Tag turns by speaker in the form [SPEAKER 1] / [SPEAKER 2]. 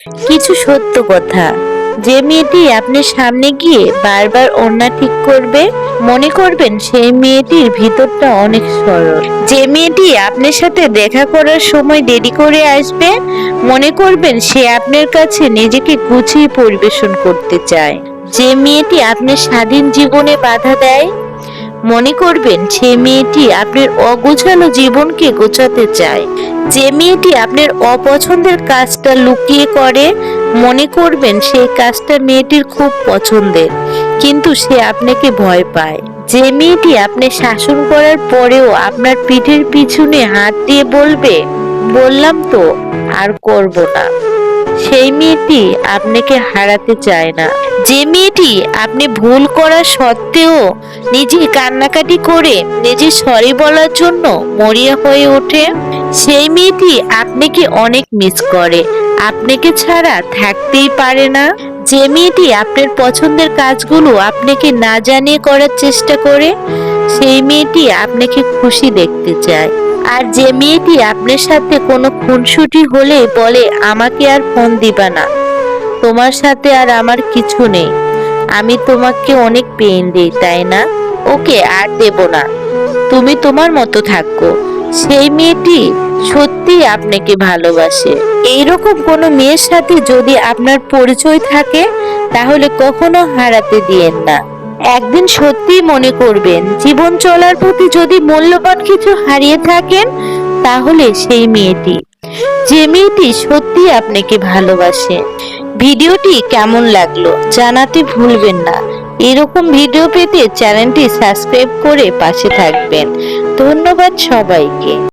[SPEAKER 1] কিছু সত্য কথা, যে মেয়েটি আপনার সামনে গিয়ে বারবার ওড়না ঠিক করবে, মনে করবেন সেই মেয়েটির ভিতরটা অনেক সরল। যে মেয়েটি আপনার সাথে দেখা করার সময় দেরি করে আসবে, মনে করবেন সে আপনার কাছে নিজেকে গুছিয়ে পরিবেশন করতে চায়। যে মেয়েটি আপনার স্বাধীন জীবনে বাধা দেয়, মনে করবেন সেই মেয়েটি আপনার অগোছালো জীবনকে গোছাতে চায়। যে মেয়েটি আপনার অপছন্দের কাজটা লুকিয়ে করে, মনে করবেন সেই কাজটা মেয়েটির খুব পছন্দের, কিন্তু সে আপনাকে ভয় পায়। যে মেয়েটি আপনি শাসন করার পরেও আপনার পিঠের পিছনে হাত দিয়ে বলবে, বললাম তো আর করব না, সেই মেয়েটি আপনাকে হারাতে চায় না। যে মেয়েটি আপনি ভুল করা সত্ত্বেও নিজে কান্নাকাটি করে নিজে সরি বলার জন্য মরিয়া হয়ে ওঠে, সেই মেয়েটি আপনাকে অনেক মিস করে, আপনাকে ছাড়া থাকতেই পারে না। যে মেয়েটি আপনার পছন্দের কাজগুলো আপনাকে না জানিয়ে করার চেষ্টা করে, সেই মেয়েটি আপনাকে খুশি দেখতে চায়। আর যে মেয়েটি আপনার সাথে কোনো খুনসুটি হলে বলে, আমাকে আর ফোন দিবা না, তোমার সাথে আর আমার কিছু নেই, আমি তোমাকে অনেক পেইন দিই তাই না, ওকে আর দেব না, তুমি তোমার মতো থাকো, সেই মেয়েটি সত্যি আপনাকে ভালোবাসে। এইরকম কোনো মেয়ের সাথে যদি আপনার পরিচয় থাকে, তাহলে কখনো হারাতে দিয়েন না। একদিন সত্যি মনে করবেন, জীবন চলার প্রতি যদি মূল্যবান কিছু হারিয়ে থাকেন, তাহলে সেই মেয়েটি, যে মেয়েটি সত্যি আপনাকে ভালোবাসে। ভিডিওটি কেমন লাগলো জানাতে ভুলবেন না। এরকম ভিডিও পেতে চ্যানেলটি সাবস্ক্রাইব করে পাশে থাকবেন। ধন্যবাদ সবাইকে।